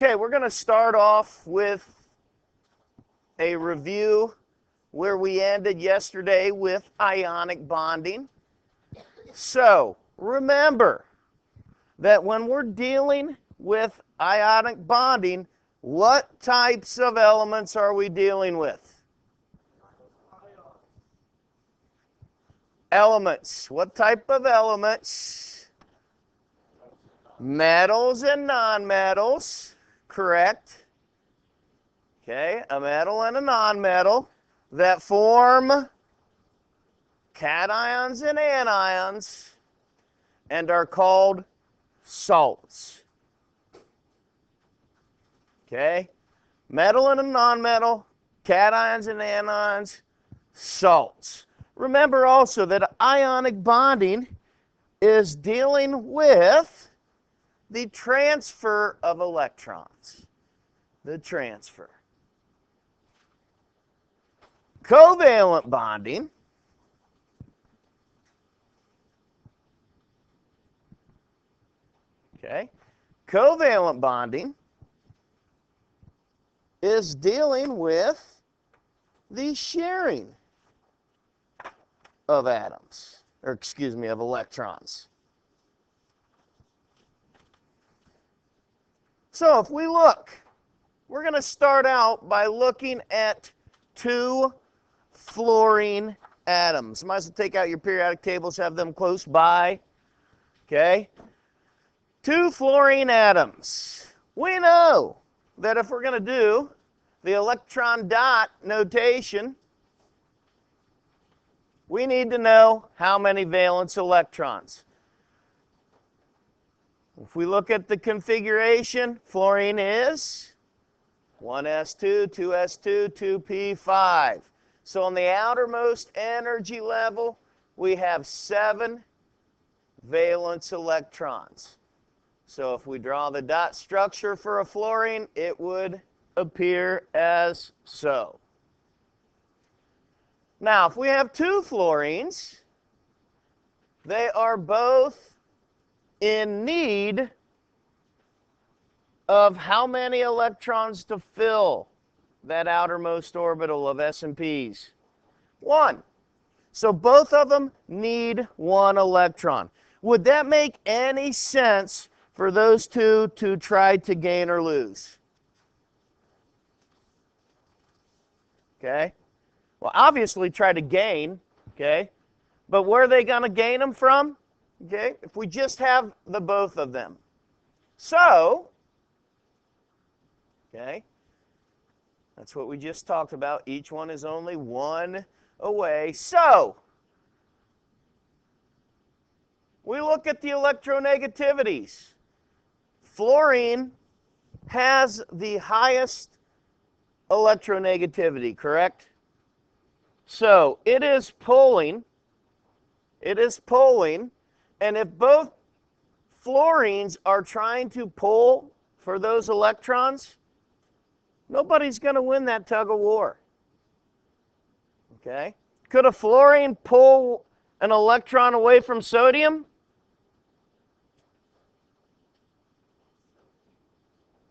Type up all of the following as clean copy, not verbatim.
Okay, we're going to start off with a review where we ended yesterday with ionic bonding. So, remember that when we're dealing with ionic bonding, what types of elements are we dealing with? Elements. What type of elements? Metals and nonmetals. Correct. Okay, a metal and a nonmetal that form cations and anions and are called salts. Okay, metal and a nonmetal, cations and anions, salts. Remember also that ionic bonding is dealing with the transfer of electrons. The transfer. Covalent bonding covalent bonding is dealing with the sharing of atoms, or excuse me, of electrons. So if we look, we're going to start out by looking at two fluorine atoms. Might as well take out your periodic tables, have them close by. Okay? Two fluorine atoms. We know that if we're going to do the electron dot notation, we need to know how many valence electrons. If we look at the configuration, fluorine is 1s2, 2s2, 2p5. So on the outermost energy level, we have 7 valence electrons. So if we draw the dot structure for a fluorine, it would appear as so. Now, if we have two fluorines, they are both in need of how many electrons to fill that outermost orbital of S and P's? 1. So both of them need 1 electron. Would that make any sense for those two to try to gain or lose? Okay? Well, obviously try to gain, okay? But where are they going to gain them from? Okay? If we just have the both of them. So, okay? That's what we just talked about. Each one is only 1 away. So, we look at the electronegativities. Fluorine has the highest electronegativity, correct? So, it is pulling, and if both fluorines are trying to pull for those electrons, nobody's going to win that tug of war. Okay? Could a fluorine pull an electron away from sodium?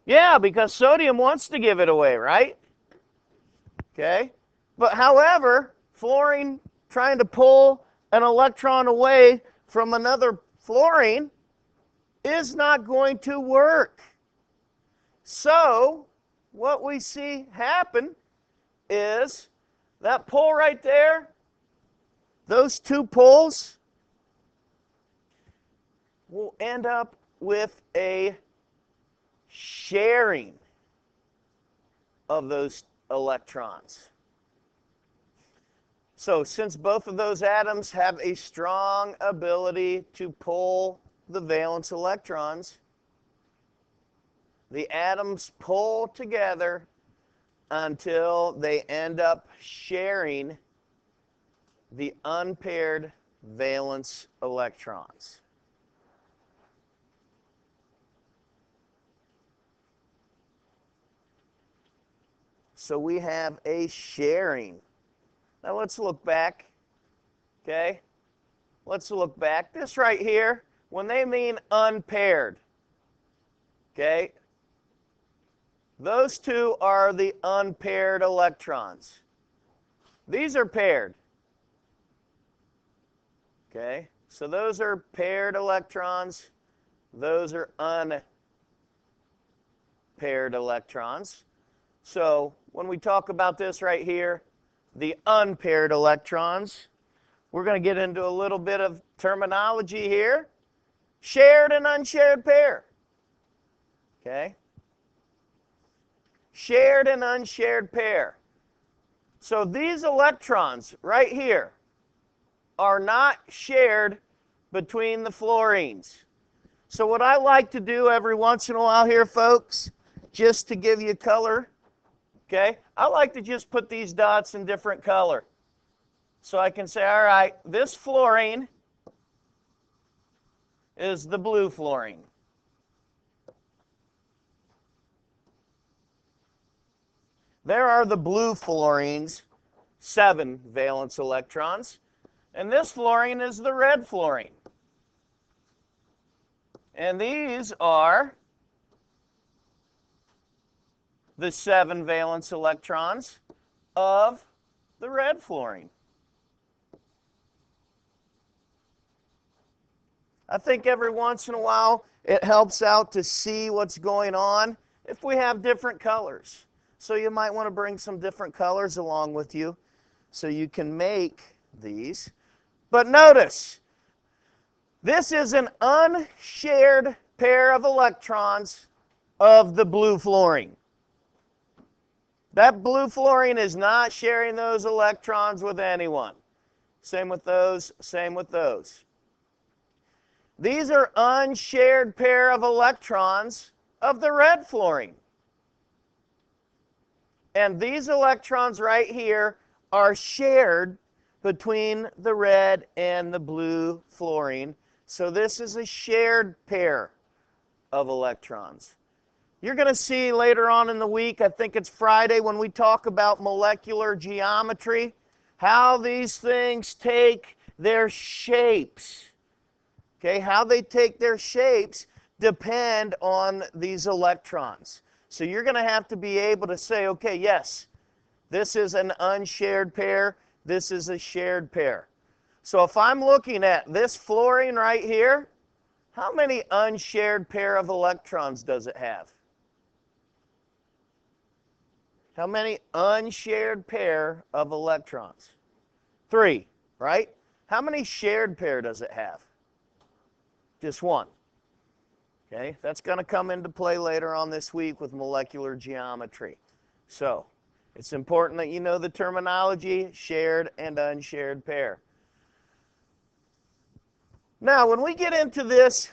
Yeah, because sodium wants to give it away, right? Okay? But however, fluorine trying to pull an electron away from another fluorine is not going to work. So, what we see happen is that pull right there, those two pulls will end up with a sharing of those electrons. So since both of those atoms have a strong ability to pull the valence electrons, the atoms pull together until they end up sharing the unpaired valence electrons. So we have a sharing. Now let's look back, okay? Let's look back. This right here, when they mean unpaired, okay? Those two are the unpaired electrons. These are paired. Okay, so those are paired electrons. Those are unpaired electrons. So when we talk about this right here, the unpaired electrons, we're going to get into a little bit of terminology here. Shared and unshared pair. Okay? Shared and unshared pair. So these electrons right here are not shared between the fluorines. So what I like to do every once in a while here, folks, just to give you color, okay, I like to just put these dots in different color. So I can say, all right, this fluorine is the blue fluorine. There are the blue fluorines, 7 valence electrons. And this fluorine is the red fluorine. And these are the 7 valence electrons of the red fluorine. I think every once in a while it helps out to see what's going on if we have different colors. So you might want to bring some different colors along with you so you can make these. But notice, this is an unshared pair of electrons of the blue fluorine. That blue fluorine is not sharing those electrons with anyone. Same with those, same with those. These are unshared pair of electrons of the red fluorine. And these electrons right here are shared between the red and the blue fluorine. So this is a shared pair of electrons. You're going to see later on in the week, I think it's Friday, when we talk about molecular geometry, how these things take their shapes. Okay, how they take their shapes depend on these electrons. So you're going to have to be able to say, okay, yes, this is an unshared pair, this is a shared pair. So if I'm looking at this fluorine right here, how many unshared pair of electrons does it have? How many unshared pair of electrons? 3, right? How many shared pair does it have? Just 1. Okay, that's going to come into play later on this week with molecular geometry. So it's important that you know the terminology, shared and unshared pair. Now, when we get into this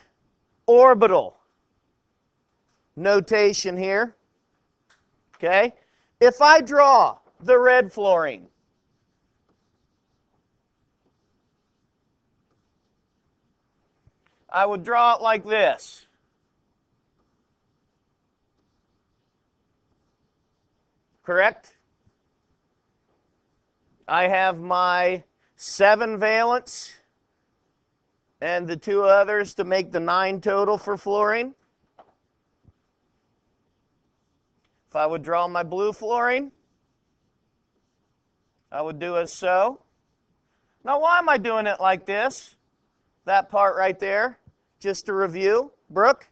orbital notation here, okay, if I draw the red fluorine, I would draw it like this. Correct? I have my 7 valence and the 2 others to make the 9 total for fluorine. If I would draw my blue fluorine, I would do as so. Now, why am I doing it like this? That part right there, just to review. Brooke?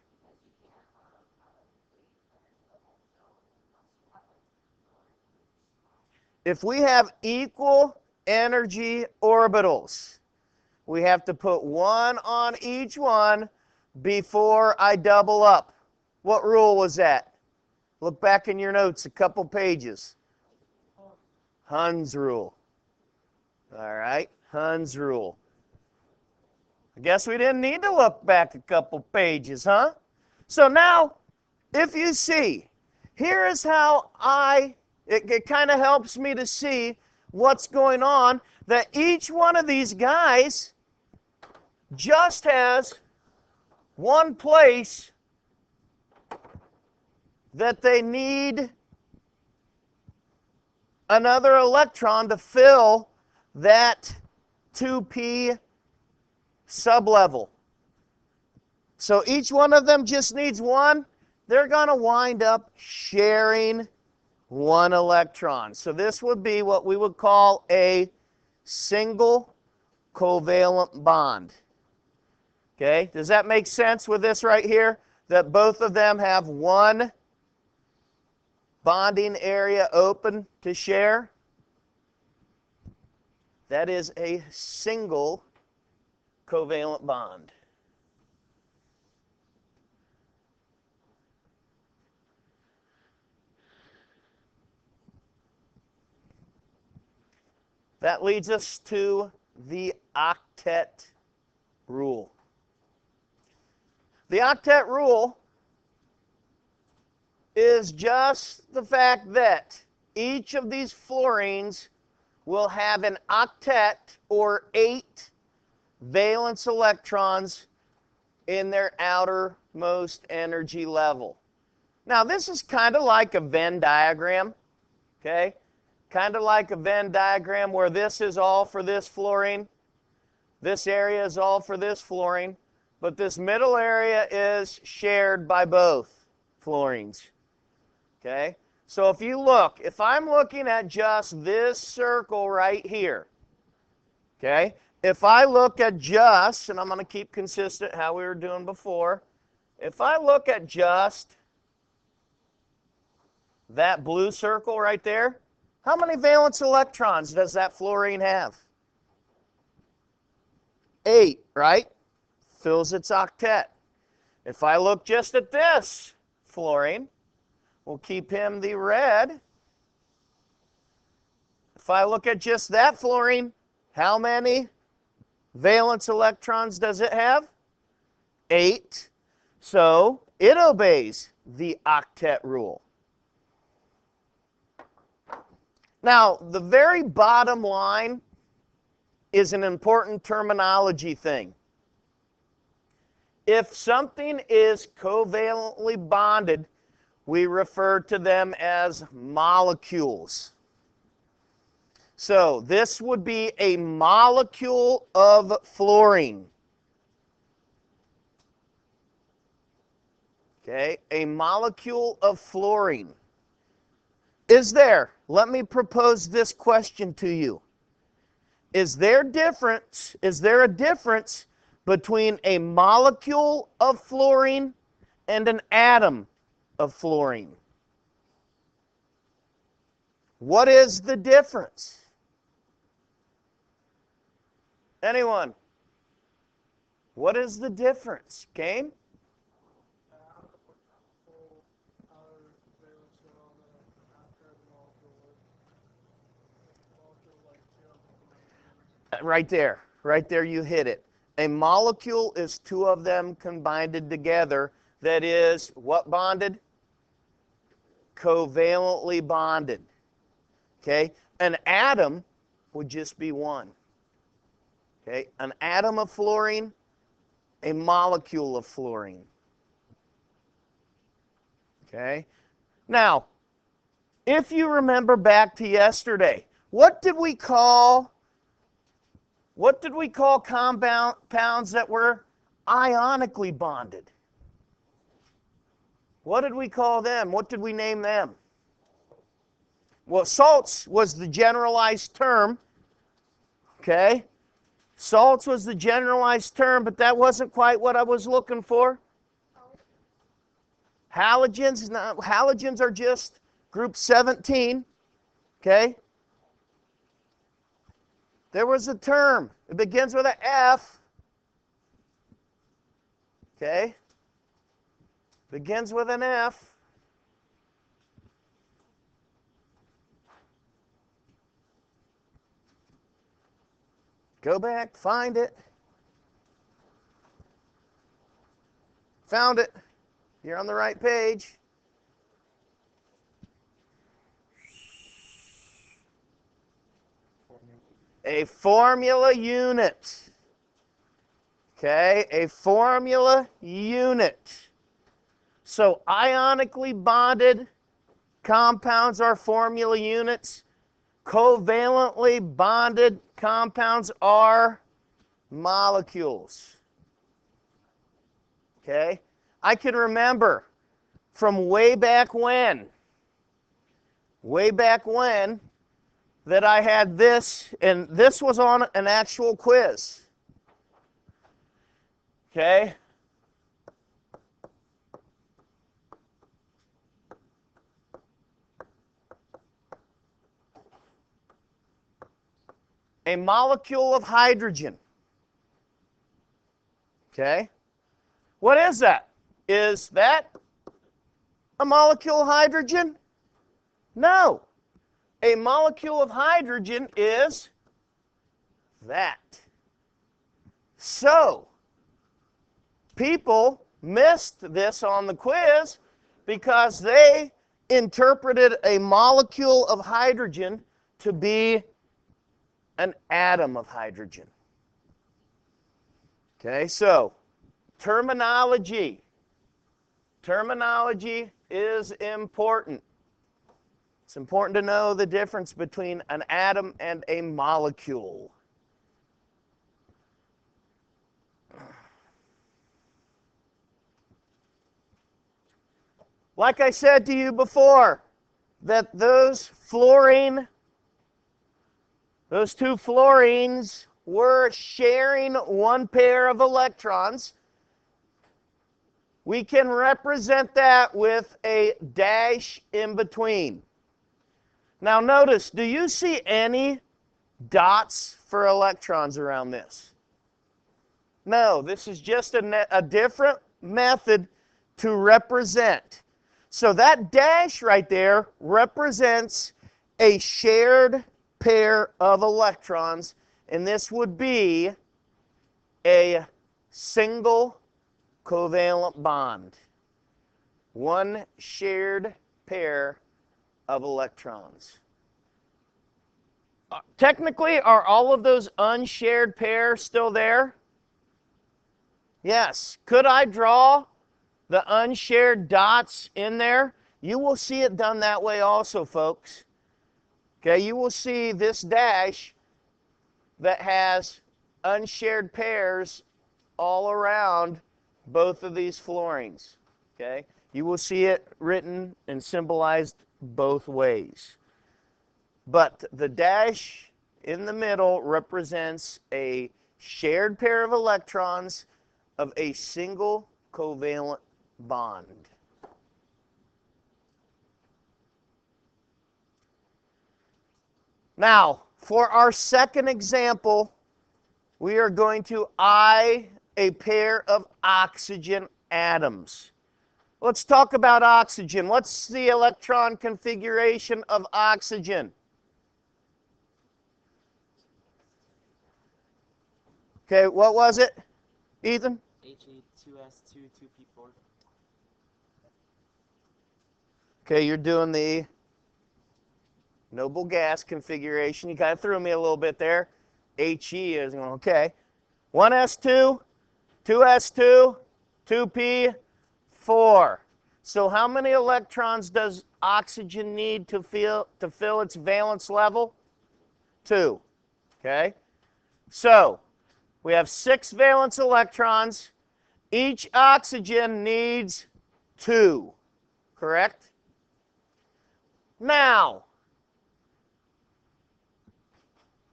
If we have equal energy orbitals, we have to put 1 on each one before I double up. What rule was that? Look back in your notes a couple pages. Hund's rule. All right, Hund's rule. I guess we didn't need to look back a couple pages, huh? So now, if you see, here is how it kind of helps me to see what's going on, that each one of these guys just has one place that they need another electron to fill that 2p sublevel. So each one of them just needs one, they're going to wind up sharing one electron. So this would be what we would call a single covalent bond. Okay, does that make sense with this right here? That both of them have one bonding area open to share? That is a single covalent bond. That leads us to the octet rule. The octet rule is just the fact that each of these fluorines will have an octet, or 8 valence electrons in their outermost energy level. Now, this is kind of like a Venn diagram, okay? Kind of like a Venn diagram where this is all for this fluorine, this area is all for this fluorine, but this middle area is shared by both fluorines, okay? So if you look, if I'm looking at just this circle right here, okay, if I look at just, and I'm going to keep consistent how we were doing before, if I look at just that blue circle right there, how many valence electrons does that fluorine have? 8, right? Fills its octet. If I look just at this fluorine, we'll keep him the red. If I look at just that fluorine, how many valence electrons does it have? 8. So it obeys the octet rule. Now, the very bottom line is an important terminology thing. If something is covalently bonded, we refer to them as molecules. So this would be a molecule of fluorine. Okay, a molecule of fluorine. Let me propose this question to you. Is there a difference between a molecule of fluorine and an atom of fluorine? What is the difference? Anyone? What is the difference? Kane? Right there you hit it. A molecule is 2 of them combined together. That is, what bonded? Covalently bonded. Okay? An atom would just be 1. Okay? An atom of fluorine, a molecule of fluorine. Okay? Now, if you remember back to yesterday, what did we call compounds that were ionically bonded? What did we call them? What did we name them? Well, salts was the generalized term. Okay? Salts was the generalized term, but that wasn't quite what I was looking for. Halogens, halogens are just group 17. Okay? There was a term. It begins with an F. Okay? Begins with an F. Go back, find it. Found it. You're on the right page. A formula unit. Okay, a formula unit. So ionically bonded compounds are formula units. Covalently bonded compounds are molecules. Okay, I can remember from way back when. Way back when that I had this, and this was on an actual quiz. Okay? A molecule of hydrogen. Okay? What is that? Is that a molecule of hydrogen? No. A molecule of hydrogen is that. So, people missed this on the quiz because they interpreted a molecule of hydrogen to be an atom of hydrogen. Okay, so terminology. Terminology is important. It's important to know the difference between an atom and a molecule. Like I said to you before, that those two fluorines were sharing one pair of electrons. We can represent that with a dash in between. Now notice, do you see any dots for electrons around this? No, this is just a different method to represent. So that dash right there represents a shared pair of electrons, and this would be a single covalent bond. One shared pair of electrons. Technically, are all of those unshared pairs still there? Yes. Could I draw the unshared dots in there? You will see it done that way also, folks. Okay, you will see this dash that has unshared pairs all around both of these fluorines. Okay, you will see it written and symbolized both ways. But the dash in the middle represents a shared pair of electrons of a single covalent bond. Now, for our second example, we are going to eye a pair of oxygen atoms. Let's talk about oxygen. What's the electron configuration of oxygen? Okay, what was it, Ethan? He2s2 2p4. Okay, you're doing the noble gas configuration. You kind of threw me a little bit there. He is going, okay. 1s2, 2s2, 2p4. So how many electrons does oxygen need to fill its valence level? 2. Okay? So we have 6 valence electrons. Each oxygen needs 2. Correct? Now,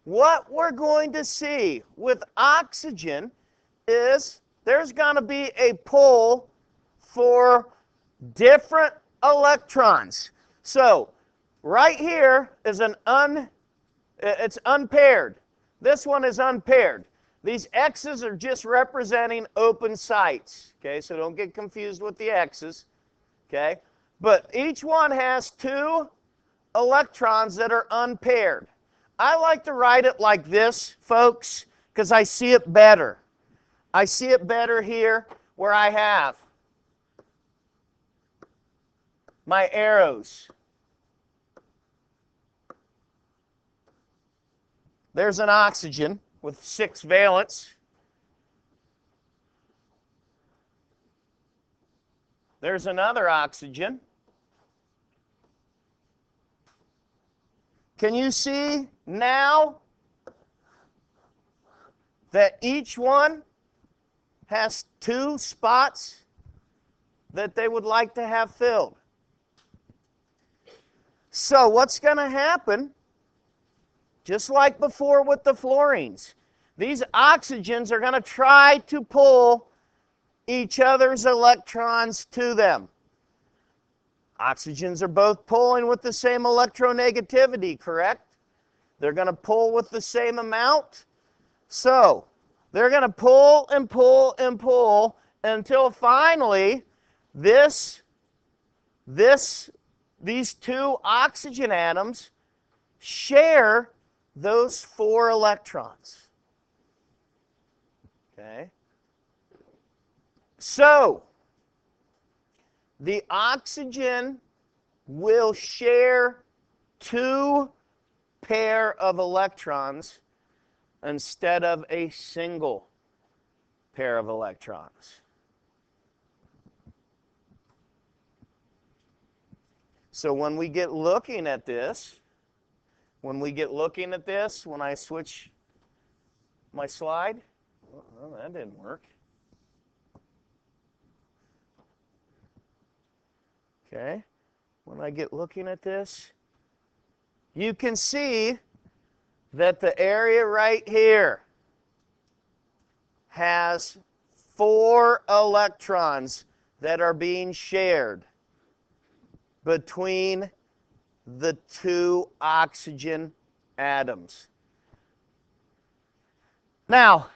what we're going to see with oxygen is there's going to be a pull for different electrons. So right here is it's unpaired. This one is unpaired. These X's are just representing open sites. Okay, so don't get confused with the X's. Okay, but each one has 2 electrons that are unpaired. I like to write it like this, folks, because I see it better. I see it better here where I have my arrows. There's an oxygen with 6 valence. There's another oxygen. Can you see now that each one has 2 spots? that they would like to have filled. So what's going to happen, just like before with the fluorines, these oxygens are going to try to pull each other's electrons to them. Oxygens are both pulling with the same electronegativity, correct? They're going to pull with the same amount. So they're going to pull and pull and pull until finally these two oxygen atoms share those 4 electrons. Okay? So the oxygen will share 2 pair of electrons instead of a single pair of electrons. So when we get looking at this, when I switch my slide, well, that didn't work. Okay, when I get looking at this, you can see that the area right here has 4 electrons that are being shared between the 2 oxygen atoms. Now,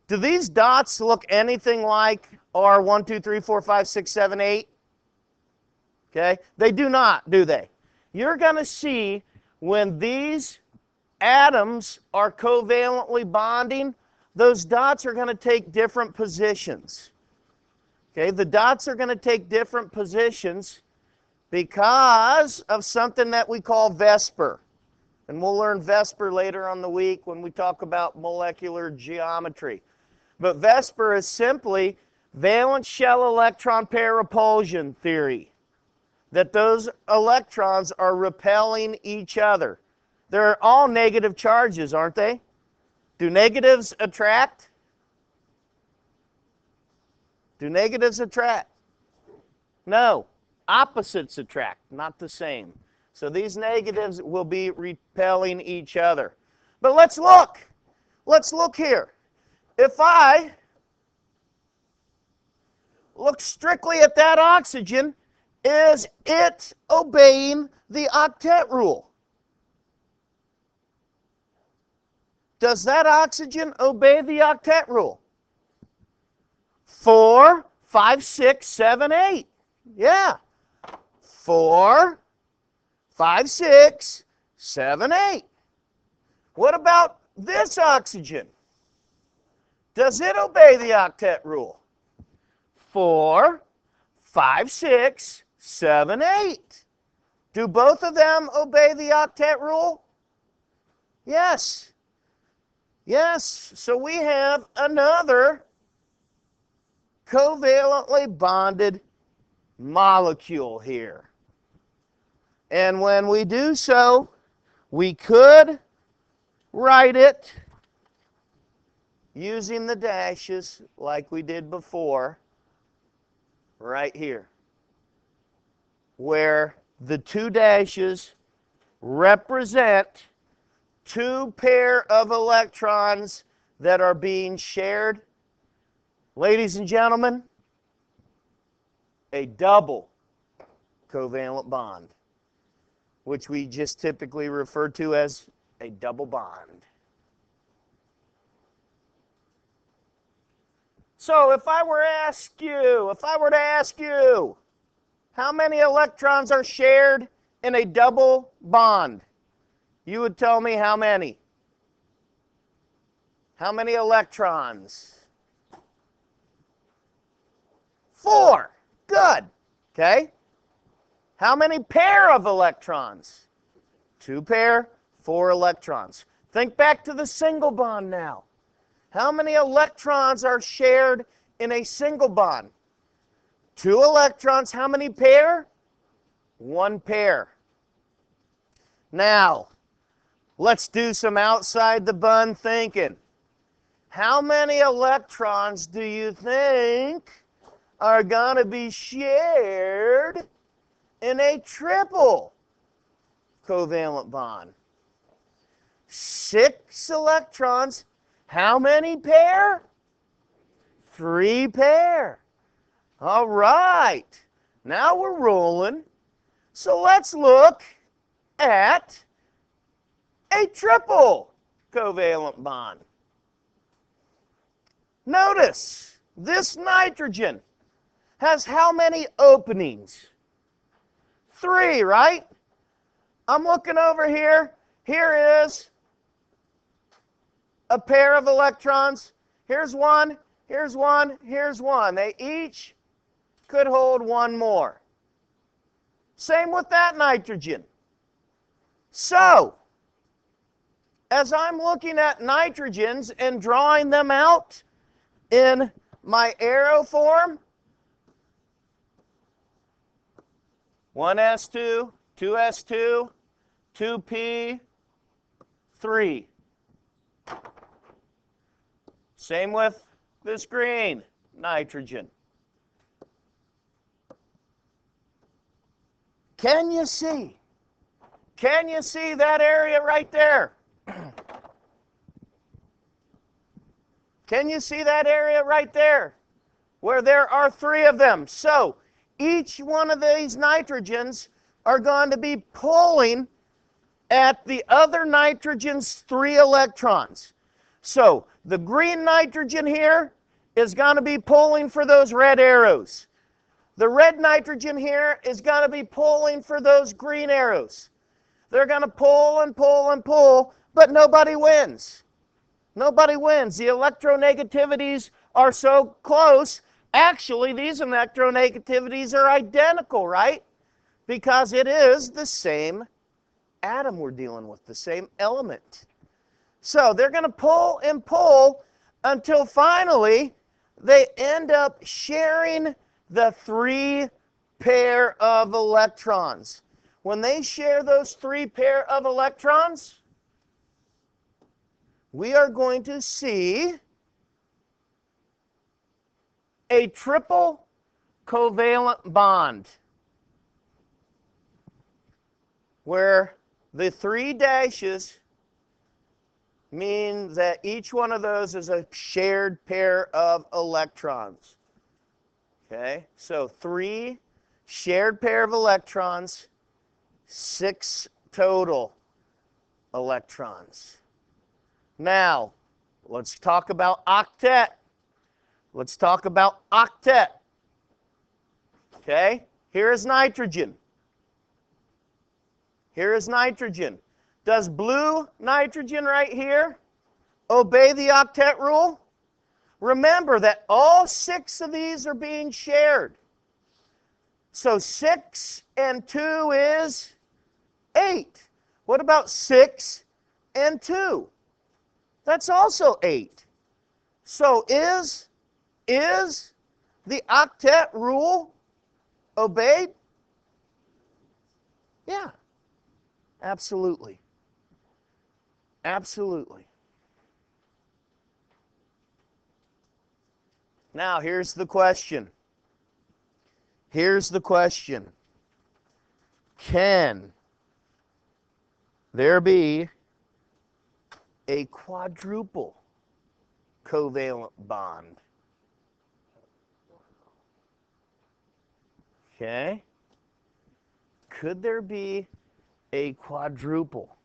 do these dots look anything like our 1, 2, 3, 4, 5, 6, 7, 8? Okay? They do not, do they? You're going to see when these atoms are covalently bonding, those dots are going to take different positions. Okay? The dots are going to take different positions because of something that we call VSEPR. And we'll learn VSEPR later on the week when we talk about molecular geometry. But VSEPR is simply valence shell electron pair repulsion theory, that those electrons are repelling each other. They're all negative charges, aren't they? Do negatives attract? Do negatives attract? No. Opposites attract, not the same. So these negatives will be repelling each other. But let's look. Let's look here. If I look strictly at that oxygen, is it obeying the octet rule? Does that oxygen obey the octet rule? 4, 5, 6, 7, 8. Yeah. 4, 5, 6, 7, 8. What about this oxygen? Does it obey the octet rule? 4, 5, 6, 7, 8. Do both of them obey the octet rule? Yes. Yes. So we have another covalently bonded molecule here. And when we do so, we could write it using the dashes like we did before, right here, where the 2 dashes represent 2 pair of electrons that are being shared. Ladies and gentlemen, a double covalent bond, which we just typically refer to as a double bond. So if I were to ask you, how many electrons are shared in a double bond? You would tell me how many? How many electrons? 4. Good. Okay. How many pair of electrons? 2 pair, 4 electrons. Think back to the single bond now. How many electrons are shared in a single bond? 2 electrons. How many pair? 1 pair. Now, let's do some outside the bund thinking. How many electrons do you think are going to be shared in a triple covalent bond. 6 electrons. How many pair? 3 pair. All right. Now we're rolling. So let's look at a triple covalent bond. Notice this nitrogen has how many openings? 3, right? I'm looking over here. Here is a pair of electrons. Here's one, here's one, here's one. They each could hold one more. Same with that nitrogen. So, as I'm looking at nitrogens and drawing them out in my arrow form, 1s2, 2s2, 2p, 3. Same with this green nitrogen. Can you see? Can you see that area right there? Can you see that area right there? Where there are 3 of them. So each one of these nitrogens are going to be pulling at the other nitrogen's 3 electrons. So the green nitrogen here is going to be pulling for those red arrows. The red nitrogen here is going to be pulling for those green arrows. They're going to pull and pull and pull, but nobody wins. Nobody wins. The electronegativities are so close. Actually, these electronegativities are identical, right? Because it is the same atom we're dealing with, the same element. So they're going to pull and pull until finally they end up sharing the 3 pair of electrons. When they share those 3 pair of electrons, we are going to see a triple covalent bond where the 3 dashes mean that each one of those is a shared pair of electrons. Okay, so 3 shared pair of electrons, 6 total electrons. Now, let's talk about octet. Let's talk about octet. Okay, here is nitrogen. Here is nitrogen. Does blue nitrogen right here obey the octet rule? Remember that all 6 of these are being shared. So 6 and 2 is 8. What about 6 and 2? That's also 8. So is the octet rule obeyed? Yeah, absolutely. Absolutely. Now, here's the question. Here's the question. Can there be a quadruple covalent bond? Okay. Could there be a quadruple?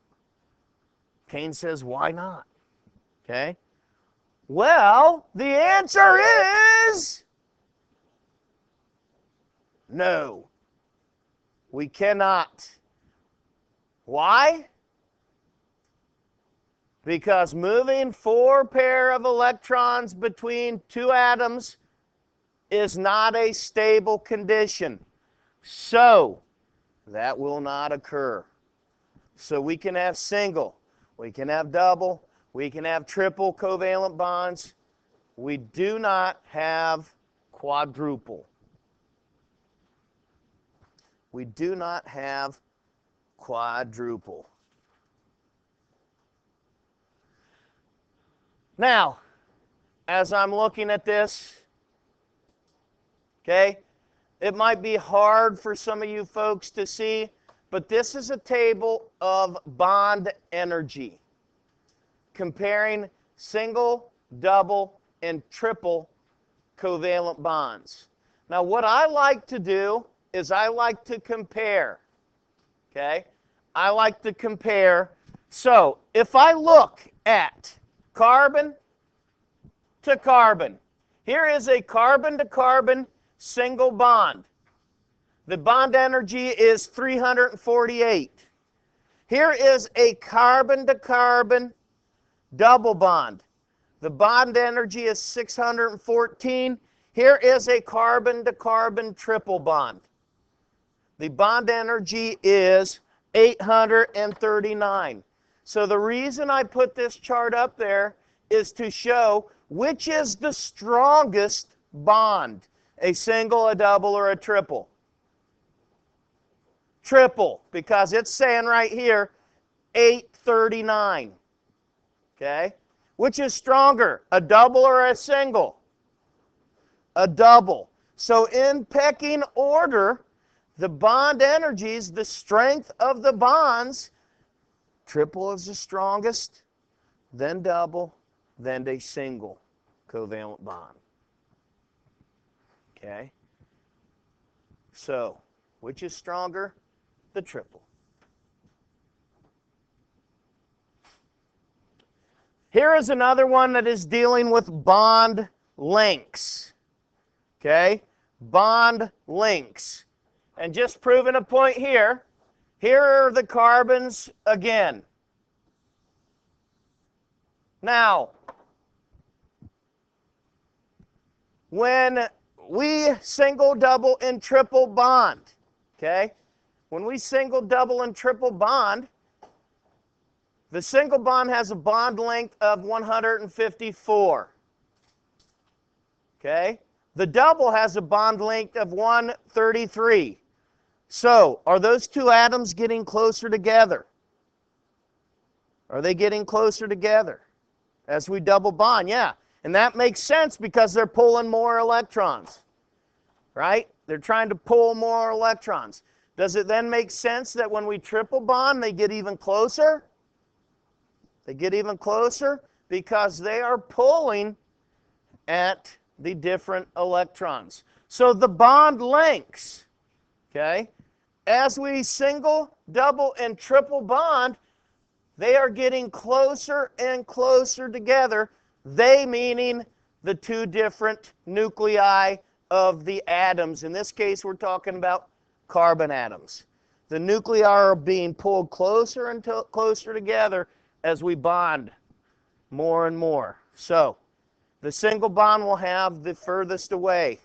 Kane says, why not? Okay. Well, the answer is no. We cannot. Why? Because moving 4 pair of electrons between 2 atoms is not a stable condition. So, that will not occur. So we can have single, we can have double, we can have triple covalent bonds. We do not have quadruple. We do not have quadruple. Now, as I'm looking at this, Okay? It might be hard for some of you folks to see, but this is a table of bond energy, comparing single, double, and triple covalent bonds. Now, what I like to do is I like to compare. Okay? I like to compare. So, if I look at carbon to carbon, here is a carbon to carbon single bond. The bond energy is 348. Here is a carbon to carbon double bond. The bond energy is 614. Here is a carbon to carbon triple bond. The bond energy is 839. So the reason I put this chart up there is to show which is the strongest bond, a single, a double, or a triple. Triple, because it's saying right here 839. Okay? Which is stronger, a double or a single? A double. So in pecking order, the bond energies, the strength of the bonds, triple is the strongest, then double, then a single covalent bond. Okay? So, which is stronger? The triple. Here is another one that is dealing with bond lengths. Okay? Bond lengths. And just proving a point here, here are the carbons again. Now, when we single, double, and triple bond, okay? When we single, double, and triple bond, the single bond has a bond length of 154. Okay? The double has a bond length of 133. So, are those two atoms getting closer together? Are they getting closer together as we double bond? Yeah. And that makes sense because they're pulling more electrons. Right? They're trying to pull more electrons. Does it then make sense that when we triple bond, they get even closer? They get even closer because they are pulling at the different electrons. So the bond lengths, okay, as we single, double, and triple bond, they are getting closer and closer together. They meaning the two different nuclei of the atoms. In this case, we're talking about carbon atoms. The nuclei are being pulled closer and closer together as we bond more and more. So, the single bond will have the furthest away.